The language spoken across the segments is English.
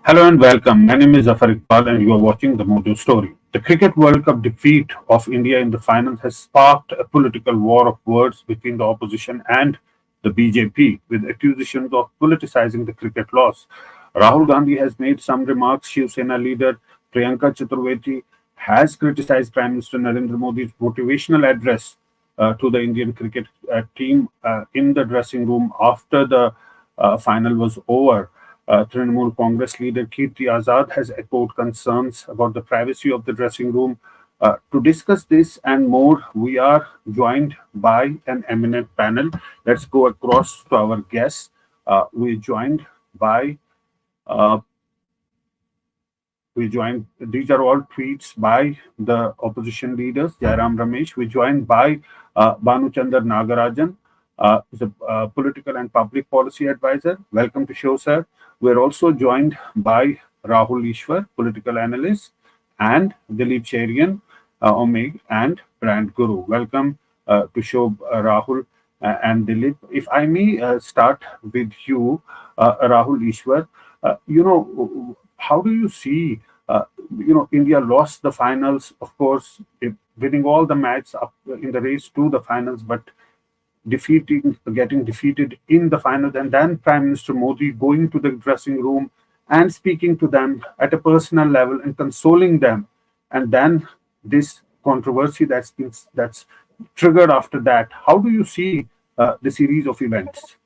Hello and welcome. My name is Zaffar Iqbal and you are watching the Mojo Story. The Cricket World Cup defeat of India in the finals has sparked a political war of words between the opposition and the BJP, with accusations of politicizing the cricket loss. Rahul Gandhi has made some remarks. Shiv Sena leader Priyanka Chaturvedi has criticized Prime Minister Narendra Modi's motivational address to the Indian cricket team in the dressing room after the final was over. Trinamool Congress leader Kirti Azad has echoed concerns about the privacy of the dressing room. To discuss this and more, we are joined by an eminent panel. Let's go across to our guests. We're joined by these are all tweets by the opposition leaders. Jairam Ramesh. We're joined by Bhanuchander Nagarajan, is a political and public policy advisor. Welcome to show, sir. We're also joined by Rahul Eashwar, political analyst, and Dilip Cherian, Omeg, and brand guru. Welcome to show, Rahul and Dilip. If I may start with you, Rahul Eashwar, how do you see, India lost the finals, of course, winning all the matches up in the race to the finals, but getting defeated in the finals, and then Prime Minister Modi going to the dressing room and speaking to them at a personal level and consoling them, and then this controversy that's triggered after that. How do you see the series of events?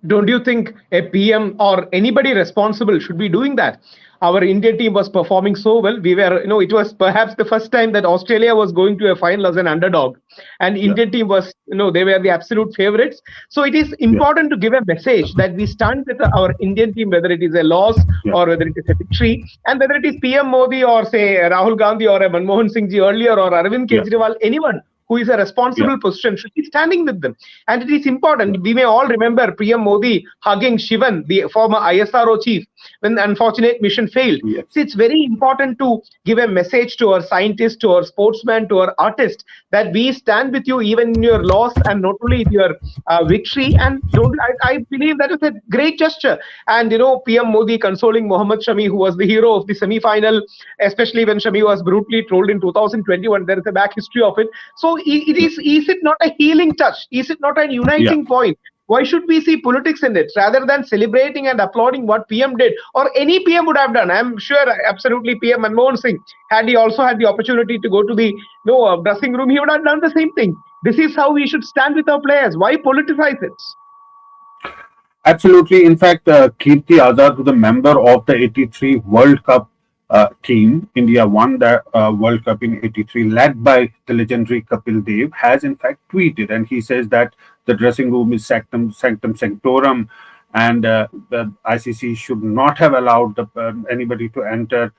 Don't you think a PM or anybody responsible should be doing that? Our Indian team was performing so well. It was perhaps the first time that Australia was going to a final as an underdog, and Indian team was, they were the absolute favorites. So it is important to give a message that we stand with our Indian team, whether it is a loss or whether it is a victory, and whether it is PM Modi or say Rahul Gandhi or a Manmohan Singh ji earlier or Arvind Kejriwal, anyone who is a responsible position should be standing with them. And it is important. We may all remember PM Modi hugging Shivan, the former ISRO chief, when the unfortunate mission failed. So it's very important to give a message to our scientists, to our sportsmen, to our artists, that we stand with you even in your loss and not only in your victory. And I believe that is a great gesture. And PM Modi consoling Mohammad Shami, who was the hero of the semi-final, especially when Shami was brutally trolled in 2021. There is a back history of it. So is it not a healing touch? Is it not a uniting point? Why should we see politics in it rather than celebrating and applauding what PM did, or any PM would have done? I'm sure absolutely PM Manmohan Singh, had he also had the opportunity to go to the dressing room, he would have done the same thing. This is how we should stand with our players. Why politicize it? Absolutely. In fact, Kirti Azad, who's a member of the 83 World Cup team, India won the World Cup in 83, led by the legendary Kapil Dev, has in fact tweeted, and he says that the dressing room is sanctum sanctorum, and the ICC should not have allowed anybody to enter.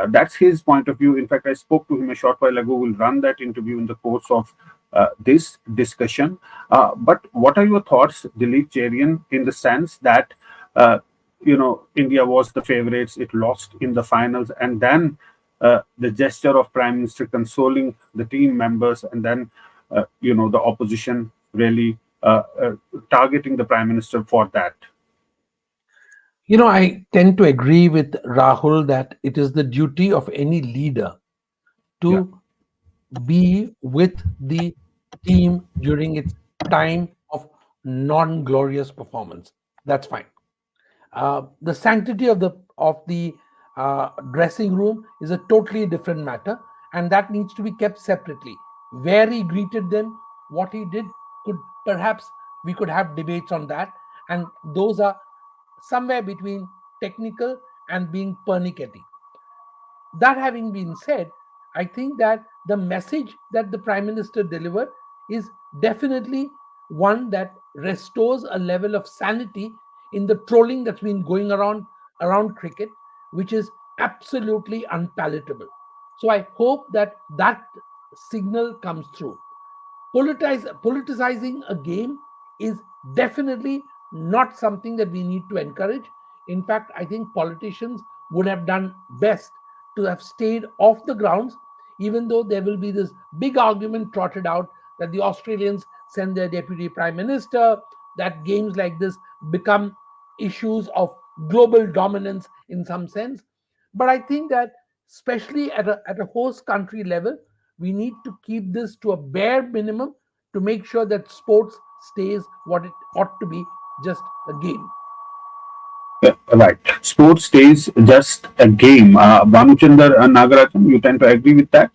That's his point of view. In fact, I spoke to him a short while ago. We'll run that interview in the course of this discussion. But what are your thoughts, Dilip Cherian, in the sense that India was the favorites, it lost in the finals, and then the gesture of Prime Minister consoling the team members, and then the opposition really targeting the Prime Minister for that? I tend to agree with Rahul that it is the duty of any leader to be with the team during its time of non-glorious performance. That's fine. The sanctity of the dressing room is a totally different matter, and that needs to be kept separately. Where he greeted them, what he did, we could have debates on that, and those are somewhere between technical and being pernickety. That having been said, I think that the message that the Prime Minister delivered is definitely one that restores a level of sanity in the trolling that's been going around cricket, which is absolutely unpalatable. So I hope that signal comes through. Politicizing a game is definitely not something that we need to encourage. In fact, I think politicians would have done best to have stayed off the grounds, even though there will be this big argument trotted out that the Australians send their deputy prime minister, that games like this become issues of global dominance in some sense. But I think that, especially at a host country level, we need to keep this to a bare minimum to make sure that sports stays what it ought to be, just a game. Right. Sports stays just a game. Bhanuchander and Nagarajan, you tend to agree with that?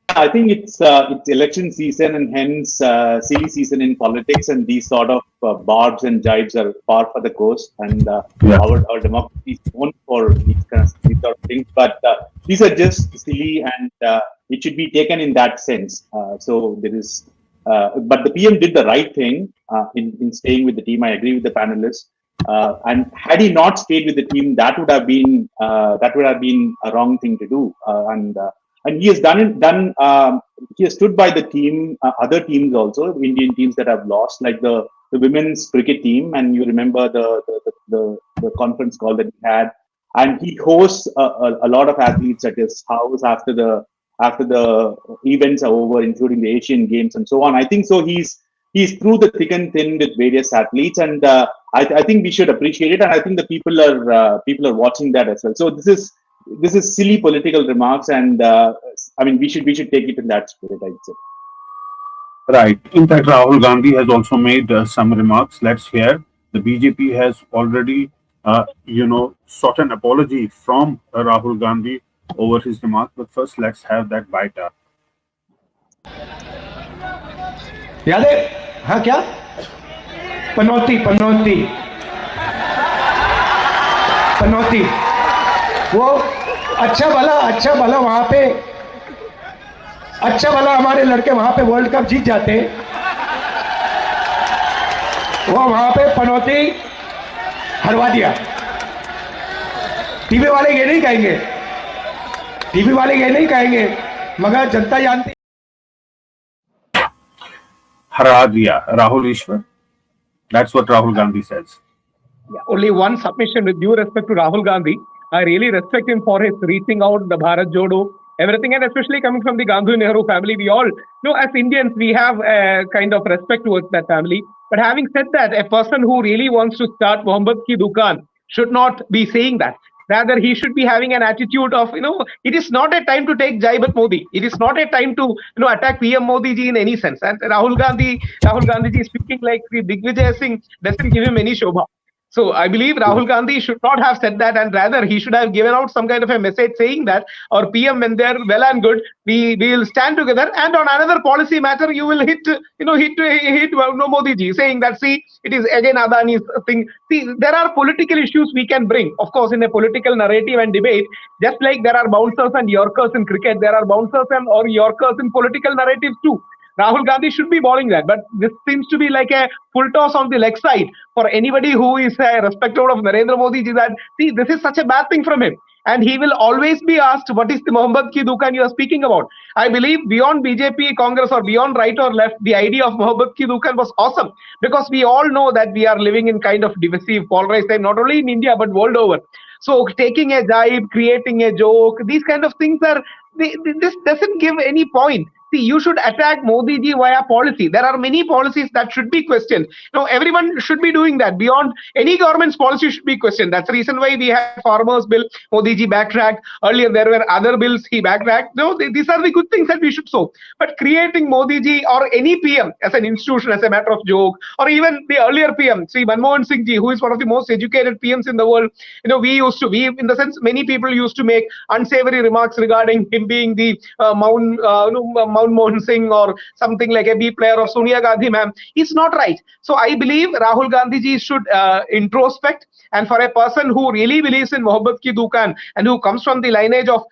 I think it's election season and hence silly season in politics, and these sort of barbs and jibes are par for the course. And our democracy is known for these sort of things, but these are just silly, and it should be taken in that sense. So there is, but the PM did the right thing in staying with the team. I agree with the panelists. And had he not stayed with the team, that would have been a wrong thing to do. And he has he has stood by the team, other teams also, Indian teams that have lost, like the women's cricket team. And you remember the conference call that he had, and he hosts a lot of athletes at his house after the events are over, including the Asian Games and so on. I think so. He's through the thick and thin with various athletes, and I think we should appreciate it. And I think the people are watching that as well. So this is silly political remarks, and I mean we should take it in that spirit, I'd say. Right. In fact, Rahul Gandhi has also made some remarks. Let's hear. The BJP has already, sought an apology from Rahul Gandhi over his remarks. But first, let's have that bite up. याद है? हाँ क्या? पनौती वो अच्छा भला वहां पे हमारे लड़के वहां पे वर्ल्ड कप जीत जाते, वो वहां पे पनौती हरवा दिया। टीवी वाले ये नहीं कहेंगे, मगर जनता जानती। हरा दिया, Rahul Eashwar. That's what Rahul Gandhi says. Yeah, only one submission with due respect to Rahul Gandhi. I really respect him for his reaching out, the Bharat Jodo, everything, and especially coming from the Gandhi Nehru family. We all know, as Indians, we have a kind of respect towards that family. But having said that, a person who really wants to start Mohammed ki Dukan should not be saying that. Rather, he should be having an attitude of, it is not a time to take jibe at Modi. It is not a time to, attack PM Modi ji in any sense. And Rahul Gandhi ji speaking like Digvijay Singh doesn't give him any shobha. So I believe Rahul Gandhi should not have said that, and rather he should have given out some kind of a message saying that our PM, when they're well and good, we will stand together. And on another policy matter, you will hit Modi ji, saying that, see, it is again Adani's thing. See, there are political issues we can bring, of course, in a political narrative and debate. Just like there are bouncers and yorkers in cricket, there are bouncers or yorkers in political narratives too. Rahul Gandhi should be bowling that, but this seems to be like a full toss on the leg side for anybody who is a respecter of Narendra Modi ji, that, see, this is such a bad thing from him. And he will always be asked, what is the Mohammed ki Dukan you are speaking about? I believe beyond BJP, Congress, or beyond right or left, the idea of Mohammed ki Dukan was awesome, because we all know that we are living in kind of divisive, polarized time, not only in India, but world over. So taking a jibe, creating a joke, these kind of things this doesn't give any point. See, you should attack Modi ji via policy. There are many policies that should be questioned. Everyone should be doing that. Beyond any government's policy should be questioned. That's the reason why we have farmers bill. Modi ji backtracked. Earlier there were other bills. He backtracked. These are the good things that we should show. But creating Modi ji or any PM as an institution, as a matter of joke, or even the earlier PM, Sri Manmohan Singh ji, who is one of the most educated PMs in the world, in the sense, many people used to make unsavory remarks regarding him being the Mount Mohan Singh or something like a B player, or Sonia Gandhi ma'am. It's not right. So I believe Rahul Gandhi ji should introspect, and for a person who really believes in Mohammed ki Dukan and who comes from the lineage of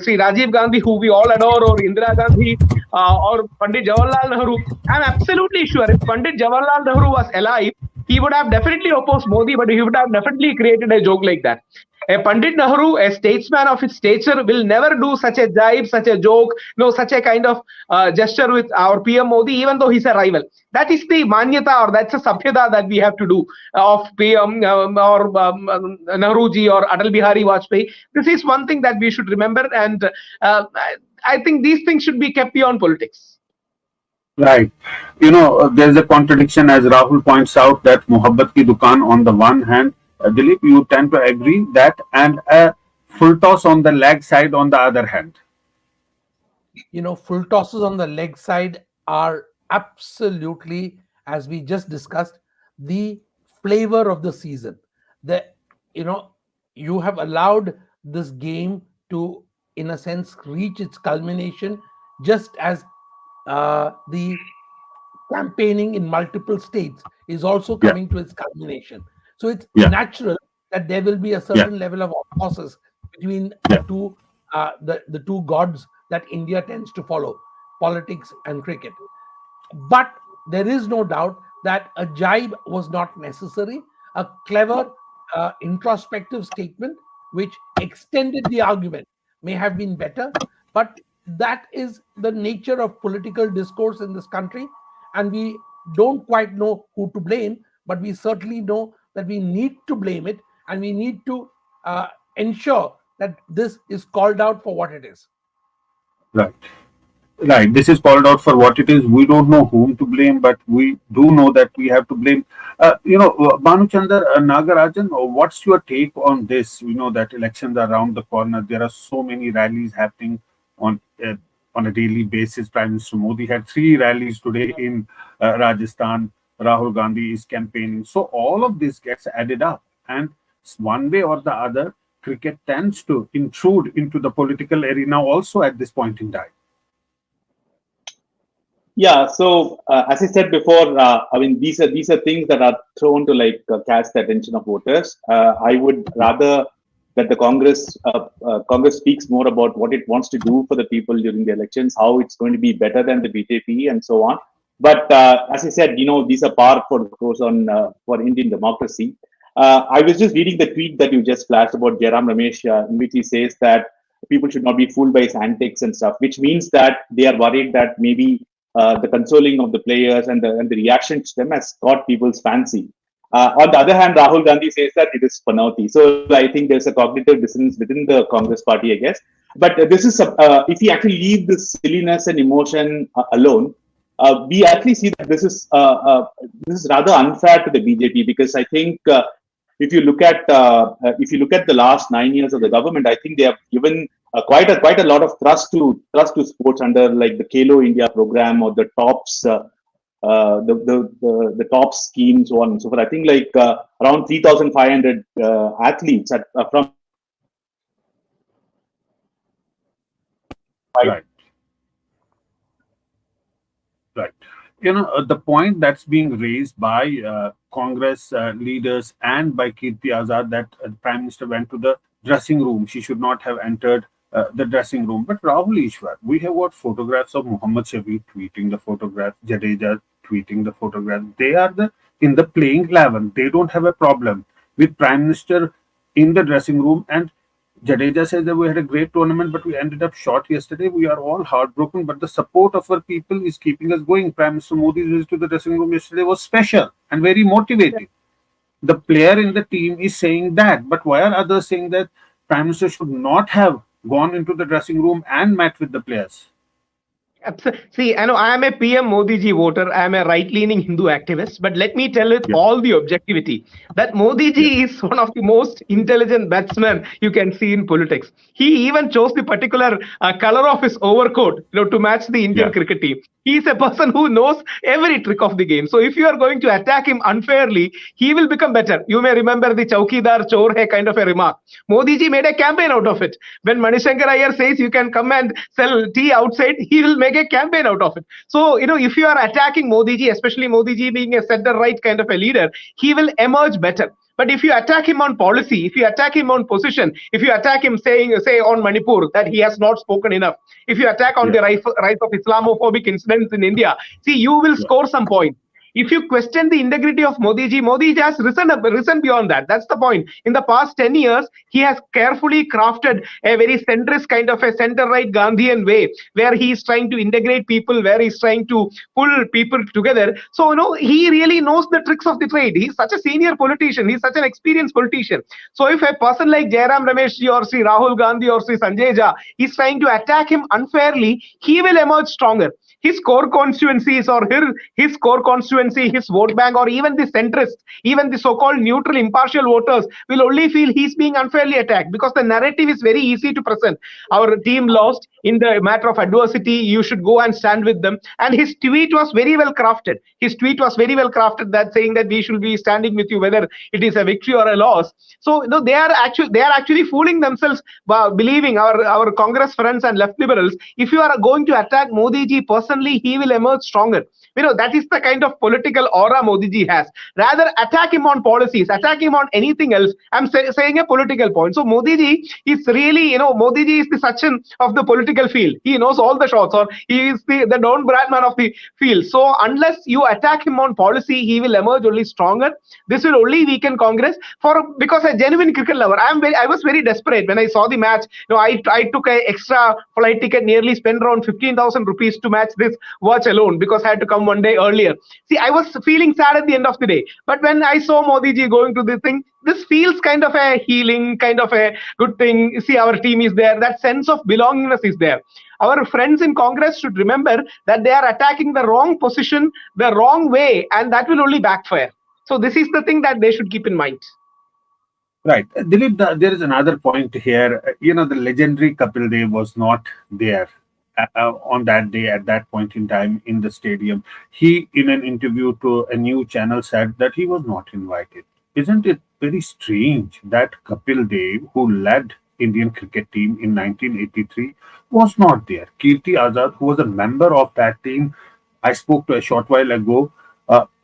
Sri Rajiv Gandhi, who we all adore, or Indira Gandhi, or Pandit Jawaharlal Nehru, I'm absolutely sure if Pandit Jawaharlal Nehru was alive, he would have definitely opposed Modi, but he would have definitely created a joke like that. A Pandit Nehru, a statesman of his stature, will never do such a jibe, such a joke, such a kind of gesture with our PM Modi, even though he's a rival. That is the manyata, or that's a sabhyata that we have to do of PM or Nehruji or Atal Bihari Vajpayee. This is one thing that we should remember, and I think these things should be kept beyond politics. Right. There's a contradiction, as Rahul points out, that Muhabbat ki dukan on the one hand, Dilip, you tend to agree that, and a full toss on the leg side on the other hand. Full tosses on the leg side are absolutely, as we just discussed, the flavor of the season. The you know you have allowed this game to, in a sense, reach its culmination, just as the campaigning in multiple states is also Yeah, coming to its culmination. So it's yeah, natural that there will be a yeah, certain level of osmosis between yeah. the two gods that India tends to follow, politics and cricket. But there is no doubt that a jibe was not necessary. A clever, introspective statement which extended the argument may have been better, but that is the nature of political discourse in this country. And we don't quite know who to blame, but we certainly know that we need to blame it, and we need to ensure that this is called out for what it is. Right. Right. This is called out for what it is. We don't know whom to blame, but we do know that we have to blame. Bhanuchander, Nagarajan, what's your take on this? We know that elections are around the corner. There are so many rallies happening on uh, on a daily basis. Prime Minister Modi had 3 rallies today in Rajasthan. Rahul Gandhi is campaigning. So all of this gets added up, and one way or the other, cricket tends to intrude into the political arena also at this point in time. Yeah, so as I said before, I mean these are things that are thrown to like catch the attention of voters. I would rather that the Congress speaks more about what it wants to do for the people during the elections, how it's going to be better than the BJP, and so on. But as I said, these are par for the course on for Indian democracy. I was just reading the tweet that you just flashed about Jairam Ramesh, in which he says that people should not be fooled by his antics and stuff, which means that they are worried that maybe the consoling of the players and the reaction to them has caught people's fancy. On the other hand, Rahul Gandhi says that it is Panauti. So I think there's a cognitive dissonance within the Congress party, I guess. But this is, if we actually leave this silliness and emotion alone, we actually see that this is rather unfair to the BJP, because I think if you look at the last 9 years of the government, I think they have given quite a lot of trust to sports under like the Kelo India program or the tops the top scheme, so on and so forth. I think like around 3,500 athletes from Right. Right. The point that's being raised by Congress leaders and by Kirti Azad, that the Prime Minister went to the dressing room. She should not have entered the dressing room. But Rahul, Eashwar, we have got photographs of Muhammad Shafi tweeting the photograph, Jadeja tweeting the photograph. They are in the playing 11. They don't have a problem with Prime Minister in the dressing room. And Jadeja says that we had a great tournament, but we ended up short yesterday. We are all heartbroken, but the support of our people is keeping us going. Prime Minister Modi's visit to the dressing room yesterday was special and very motivating. The player in the team is saying that, but why are others saying that Prime Minister should not have gone into the dressing room and met with the players? See, I know I am a PM Modi ji voter. I am a right-leaning Hindu activist. But let me tell with Yeah. all the objectivity that Modi ji is one of the most intelligent batsmen you can see in politics. He even chose the particular color of his overcoat, to match the Indian Yeah. cricket team. He is a person who knows every trick of the game. So if you are going to attack him unfairly, he will become better. You may remember the Chaukidar Chor hai kind of a remark. Modi ji made a campaign out of it. When Manishankar Iyer says you can come and sell tea outside, he will make a campaign out of it. So, if you are attacking Modi ji, especially Modi ji being a center right kind of a leader, he will emerge better. But if you attack him on policy, if you attack him on position, if you attack him say on Manipur that he has not spoken enough, if you attack on the rise of Islamophobic incidents in India, see, you will score some points. If you question the integrity of Modi ji has risen beyond that. That's the point. In the past 10 years, he has carefully crafted a very centrist kind of a center-right Gandhian way, where he is trying to integrate people, where he's trying to pull people together. So, he really knows the tricks of the trade. He's such a senior politician. He's such an experienced politician. So if a person like Jairam Ramesh ji or Sri Rahul Gandhi or Sri Sanjay Jha is trying to attack him unfairly, he will emerge stronger. His core constituencies or his core constituency, his vote bank, or even the centrist, even the so-called neutral, impartial voters will only feel he's being unfairly attacked, because the narrative is very easy to present. Our team lost in the matter of adversity. You should go and stand with them. And his tweet was very well crafted. That saying that we should be standing with you, whether it is a victory or a loss. So they are actually fooling themselves by believing, our Congress friends and left liberals, if you are going to attack Modi ji personally, he will emerge stronger. That is the kind of political aura Modi ji has. Rather attack him on policies, attack him on anything else. I'm saying a political point. So Modi ji is really, Modi ji is the Sachin of the political field. He knows all the shots, or he is the Don Bradman of the field. So unless you attack him on policy, he will emerge only stronger. This will only weaken Congress. Because a genuine cricket lover, I was very desperate when I saw the match. I took an extra flight ticket, nearly spent around 15,000 rupees to match this watch alone, because I had to come one day earlier. See, I was feeling sad at the end of the day. But when I saw Modi ji going to this thing, this feels kind of a healing, kind of a good thing. See, our team is there. That sense of belongingness is there. Our friends in Congress should remember that they are attacking the wrong position, the wrong way, and that will only backfire. So this is the thing that they should keep in mind. Right. Dilip, there is another point here. The legendary Kapil Dev was not there on that day, at that point in time, in the stadium. He, in an interview to a new channel, said that he was not invited. Isn't it very strange that Kapil Dev, who led Indian cricket team in 1983, was not there? Kirti Azad, who was a member of that team, I spoke to a short while ago,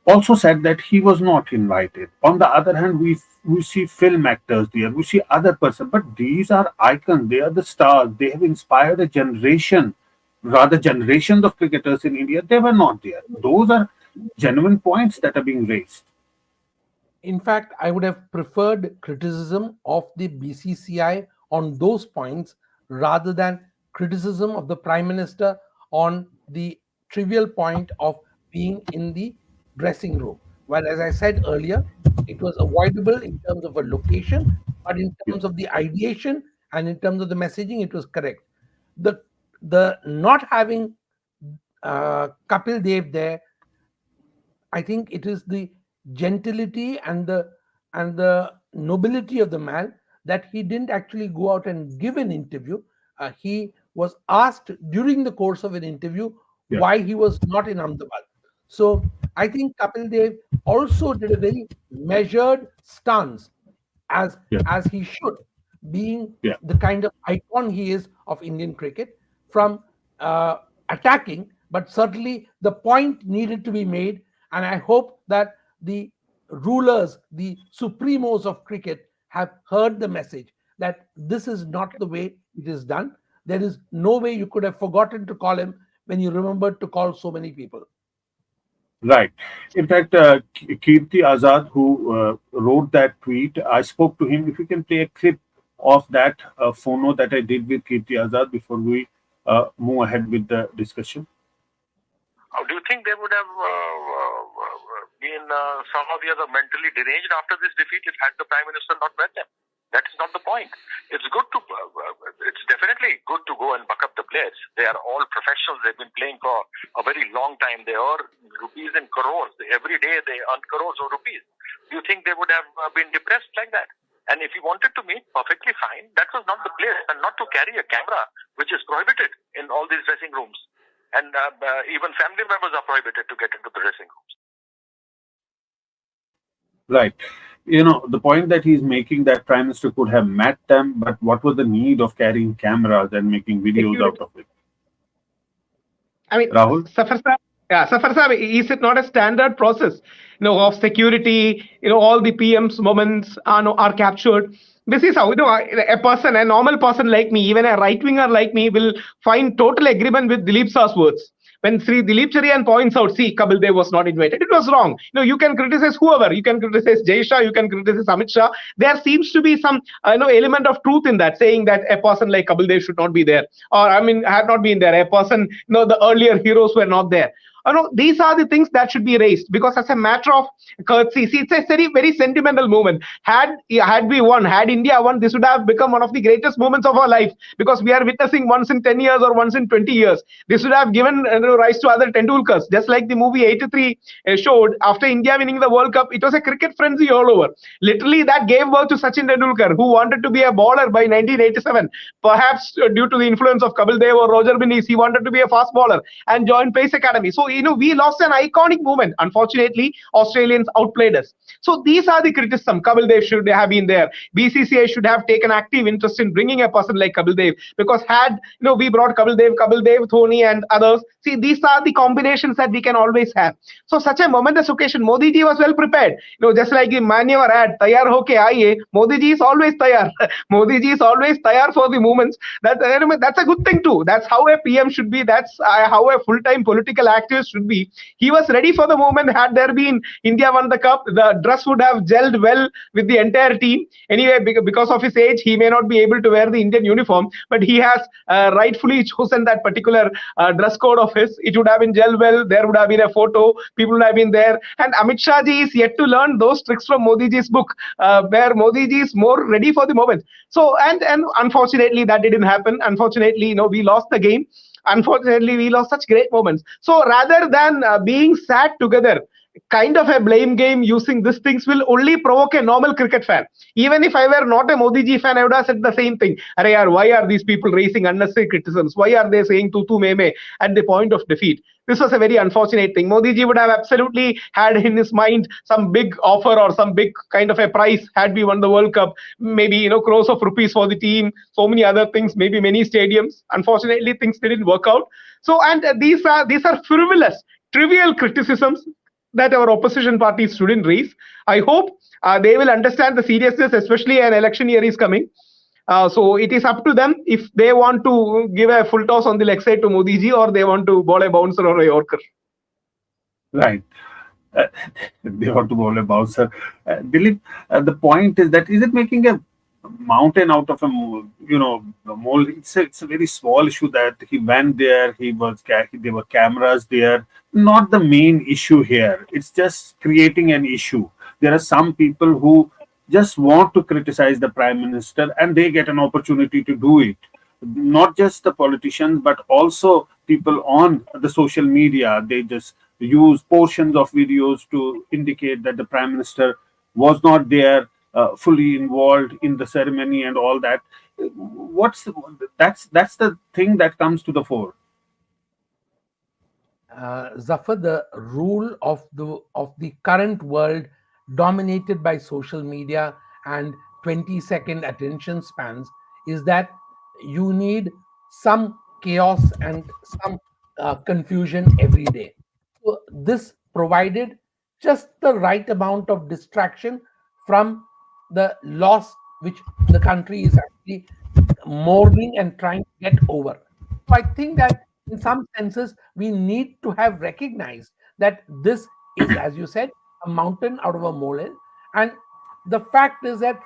also said that he was not invited. On the other hand, we see film actors there, we see other persons, but these are icons, they are the stars, they have inspired a generation, rather generations of cricketers in India. They were not there. Those are genuine points that are being raised. In fact, I would have preferred criticism of the BCCI on those points rather than criticism of the Prime Minister on the trivial point of being in the dressing room. Well, as I said earlier, it was avoidable in terms of a location, but in terms of the ideation and in terms of the messaging, it was correct. The not having Kapil Dev there, I think it is the gentility and the nobility of the man that he didn't actually go out and give an interview. He was asked during the course of an interview why he was not in Ahmedabad. So I think Kapil Dev also did a very measured stance, as he should, being the kind of icon he is of Indian cricket, from attacking, but certainly the point needed to be made. And I hope that the rulers, the supremos of cricket, have heard the message that this is not the way it is done. There is no way you could have forgotten to call him when you remembered to call so many people. Right. In fact, Kirti Azad, who wrote that tweet, I spoke to him. If you can play a clip of that phono that I did with Kirti Azad before we move ahead with the discussion. How do you think they would have been somehow or the other mentally deranged after this defeat if had the Prime Minister not met them? That is not the point. It's good to, it's definitely good to go and buck up the players. They are all professionals. They've been playing for a very long time. They earn rupees in crores. Every day they earn crores of rupees. Do you think they would have been depressed like that? And if you wanted to meet, perfectly fine. That was not the place. And not to carry a camera, which is prohibited in all these dressing rooms. And even family members are prohibited to get into the dressing rooms. Right. The point that he's making, that Prime Minister could have met them, but what was the need of carrying cameras and making videos out of it? I mean, Rahul? Zaffar Sahib, is it not a standard process, of security? All the PM's moments are captured. This is how, a normal person like me, even a right winger like me, will find total agreement with Dilip sir's words. when Sri Dilip Cherian points out, see, Kapil Dev was not invited, it was wrong. You can criticize whoever, you can criticize Jay Shah, you can criticize Amit Shah. There seems to be some element of truth in that, saying that a person like Kapil Dev should not be there, or had not been there. A person, the earlier heroes were not there. These are the things that should be raised, because as a matter of courtesy, see, it's a very, very sentimental moment. Had we won, had India won, this would have become one of the greatest moments of our life, because we are witnessing once in 10 years or once in 20 years. This would have given rise to other Tendulkars, just like the movie 83 showed. After India winning the World Cup, it was a cricket frenzy all over. Literally, that gave birth to Sachin Tendulkar, who wanted to be a bowler by 1987. Perhaps due to the influence of Kapil Dev or Roger Binnis, he wanted to be a fast bowler and joined Pace Academy. So, we lost an iconic moment. Unfortunately, Australians outplayed us. So these are the criticism. Kapil Dev should have been there. BCCI should have taken active interest in bringing a person like Kapil Dev, because had we brought Kapil Dev, Dhoni and others, see, these are the combinations that we can always have. So such a momentous occasion, Modi ji was well prepared. Just like the Manyavar ad, "Tayar hoke aaye," Modi ji is always tayar. Modi ji is always tayar for the movements. That's a good thing too. That's how a PM should be. That's how a full-time political activist should be. He was ready for the moment. Had there been India won the cup, the dress would have gelled well with the entire team. Anyway, because of his age, he may not be able to wear the Indian uniform, but he has rightfully chosen that particular dress code of his. It would have been gelled well. There would have been a photo. People would have been there. And Amit Shah ji is yet to learn those tricks from Modi ji's book, where Modi ji is more ready for the moment. So, and unfortunately, that didn't happen. Unfortunately, we lost the game. Unfortunately, we lost such great moments. So rather than being sad together, kind of a blame game using these things will only provoke a normal cricket fan. Even if I were not a Modi ji fan, I would have said the same thing. Arey yaar, why are these people raising unnecessary criticisms? Why are they saying tutu meme at the point of defeat? This was a very unfortunate thing. Modi ji would have absolutely had in his mind some big offer or some big kind of a prize had we won the World Cup. Maybe, crores of rupees for the team, so many other things, maybe many stadiums. Unfortunately, things didn't work out. So, and these are frivolous, trivial criticisms that our opposition parties shouldn't raise. I hope they will understand the seriousness, especially an election year is coming. So it is up to them if they want to give a full toss on the leg side to Modi ji, or they want to bowl a bouncer or a Yorker. Right. They want to bowl a bouncer. Dilip, the point is that, is it making a mountain out of a mole? It's a very small issue that he went there. There were cameras there. Not the main issue here. It's just creating an issue. There are some people who just want to criticize the prime minister, and they get an opportunity to do it. Not just the politicians, but also people on the social media. They just use portions of videos to indicate that the prime minister was not there, fully involved in the ceremony and all that. That's the thing that comes to the fore. Zaffar, the rule of the current world, dominated by social media and 20-second attention spans, is that you need some chaos and some confusion every day. So this provided just the right amount of distraction from the loss which the country is actually mourning and trying to get over. So I think that in some senses, we need to have recognized that this is, as you said, a mountain out of a molehill. And the fact is that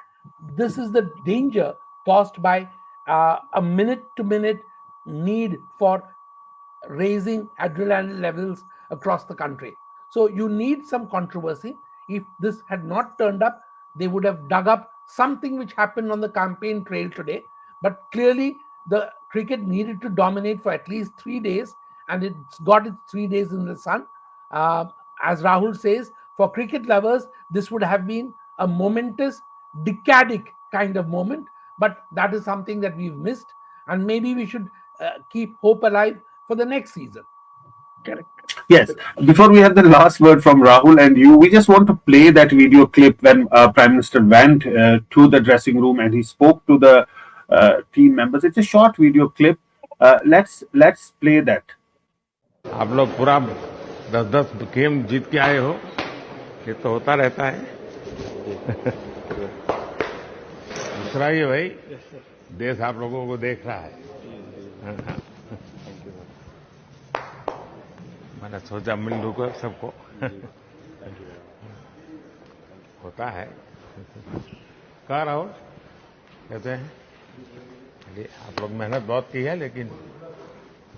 this is the danger caused by a minute-to-minute need for raising adrenaline levels across the country. So you need some controversy. If this had not turned up, they would have dug up something which happened on the campaign trail today. But clearly, the cricket needed to dominate for at least 3 days, and it's got its 3 days in the sun. As Rahul says, for cricket lovers, this would have been a momentous, decadic kind of moment, but that is something that we've missed, and maybe we should keep hope alive for the next season. Correct. Yes. Before we have the last word from Rahul and you, we just want to play that video clip when Prime Minister went to the dressing room and he spoke to the team members. It's a short video clip. Let's play that. आप लोग पूरा 10-10 game जीत के आए हो, ये तो होता रहता है. दूसरा ये भाई, देश आप लोगों को देख रहा है. मैंने सोचा मिल लूँ को सबको होता है। कहाँ राहुल कहते हैं चलिए आप लोग मेहनत बहुत की है, लेकिन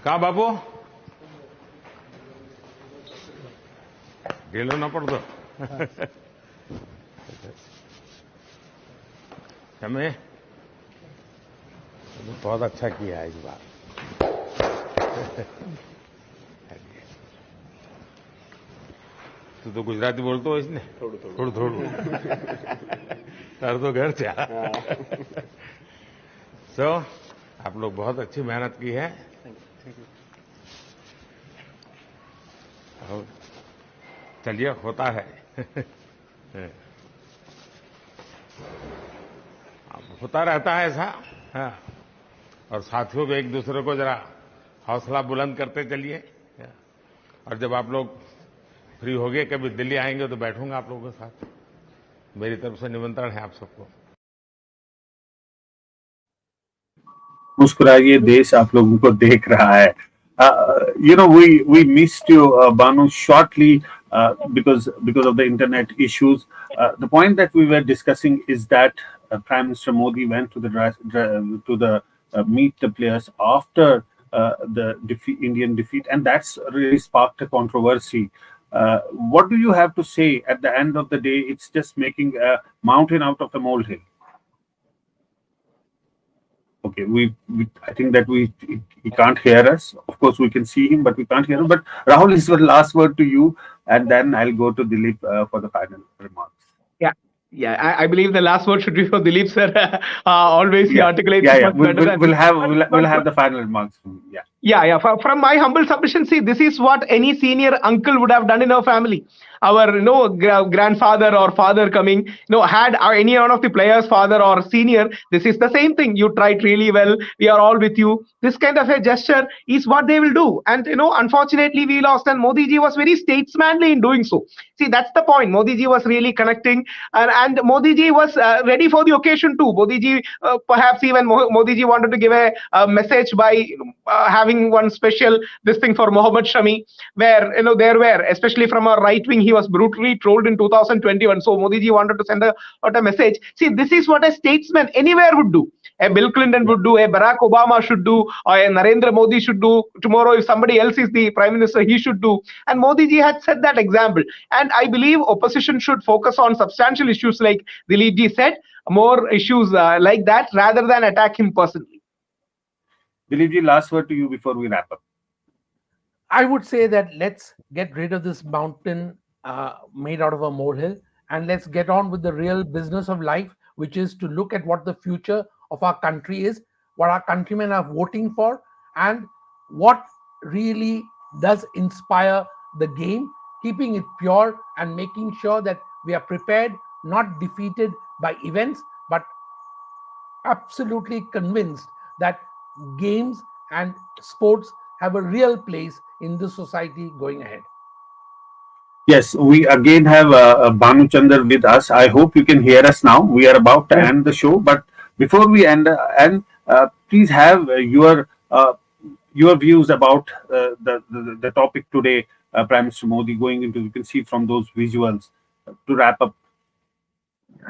कहाँ बाबू ढीलो ना पड़ दो शमी बहुत अच्छा किया है इस बार। तू तो गुजराती बोलते हो इसने थोड़ू थोड़ू तार तो घर से सो आप लोग बहुत अच्छी मेहनत की है। और चलिए होता है होता रहता है ऐसा। हाँ, और साथियों को एक दूसरे को जरा हौसला बुलंद करते चलिए। और जब आप लोग फ्री हो गए कभी दिल्ली आएंगे तो बैठूंगा आप लोगों के साथ। मेरी तरफ से निमंत्रण है आप सबको। मुस्कुराइए, देश आप लोगों को देख रहा है। We missed you, Banu, shortly because of the internet issues. The point that we were discussing is that Prime Minister Modi went to the meet the players after the Indian defeat, and that's really sparked a controversy. What do you have to say at the end of the day? It's just making a mountain out of a molehill. Okay, I think that he can't hear us. Of course, we can see him, but we can't hear him. But Rahul, is the last word to you, and then I'll go to Dilip for the final remarks. Yeah, I believe the last word should be for Dilip sir. Always he articulates much better. We'll have the final remarks. Yeah. From my humble submission, see, this is what any senior uncle would have done in our family. Our grandfather or father coming, had any one of the players, father or senior, this is the same thing. You tried really well. We are all with you. This kind of a gesture is what they will do. And unfortunately, we lost. And Modi ji was very statesmanly in doing so. See, that's the point. Modi ji was really connecting, and Modi ji was ready for the occasion too. Modi ji, perhaps even Modi ji wanted to give a message by having one special this thing for Mohammed Shami, where there were, especially from a right wing, he was brutally trolled in 2021. So Modi ji wanted to send out a message. See, this is what a statesman anywhere would do. A Bill Clinton would do, a Barack Obama should do, or a Narendra Modi should do. Tomorrow, if somebody else is the prime minister, he should do. And Modi ji had set that example. And I believe opposition should focus on substantial issues like Dilip ji said, more issues like that rather than attack him personally. Dilip ji, last word to you before we wrap up. I would say that let's get rid of this mountain made out of a molehill, and let's get on with the real business of life, which is to look at what the future of our country is, what our countrymen are voting for, and what really does inspire the game, keeping it pure and making sure that we are prepared, not defeated by events, but absolutely convinced that games and sports have a real place in this society going ahead. Yes, we again have Bhanuchander with us. I hope you can hear us now. We are about to end the show, but before we end, please have your views about the topic today, Prime Minister Modi going into. You can see from those visuals to wrap up.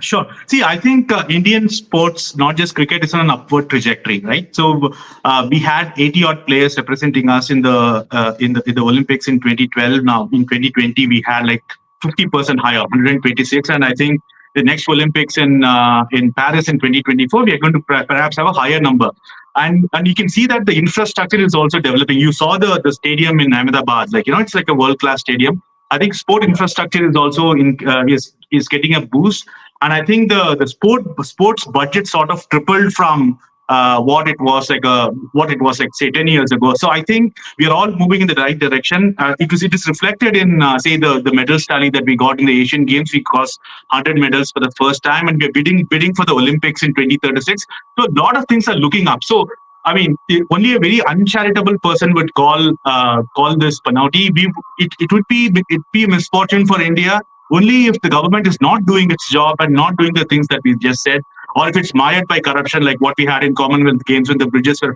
Sure. See, I think Indian sports, not just cricket, is on an upward trajectory, right? So we had 80-odd players representing us in the Olympics in 2012. Now in 2020, we had like 50% higher, 126, and I think the next Olympics in Paris in 2024, we are going to perhaps have a higher number. And you can see that the infrastructure is also developing. You saw the stadium in Ahmedabad, it's like a world-class stadium. I think sport infrastructure is also is getting a boost. And I think the sports budget sort of tripled from what it was like say 10 years ago. So I think we are all moving in the right direction. It is reflected in say the medals tally that we got in the Asian Games. We crossed 100 medals for the first time, and we are bidding for the Olympics in 2036. So a lot of things are looking up. So I mean, only a very uncharitable person would call this Panauti. It would be a misfortune for India only if the government is not doing its job and not doing the things that we just said, or if it's mired by corruption like what we had in Commonwealth Games when the bridges were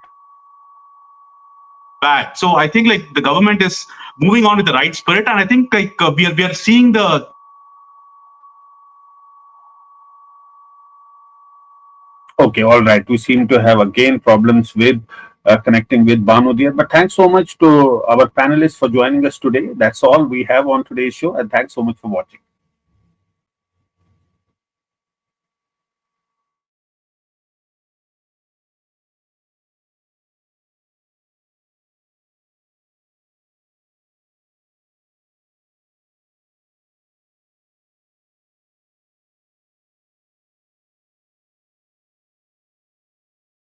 bad. So I think like the government is moving on with the right spirit, and I think like we are seeing the Okay, all right. We seem to have again problems with connecting with Banu dear. But thanks so much to our panelists for joining us today. That's all we have on today's show, and thanks so much for watching.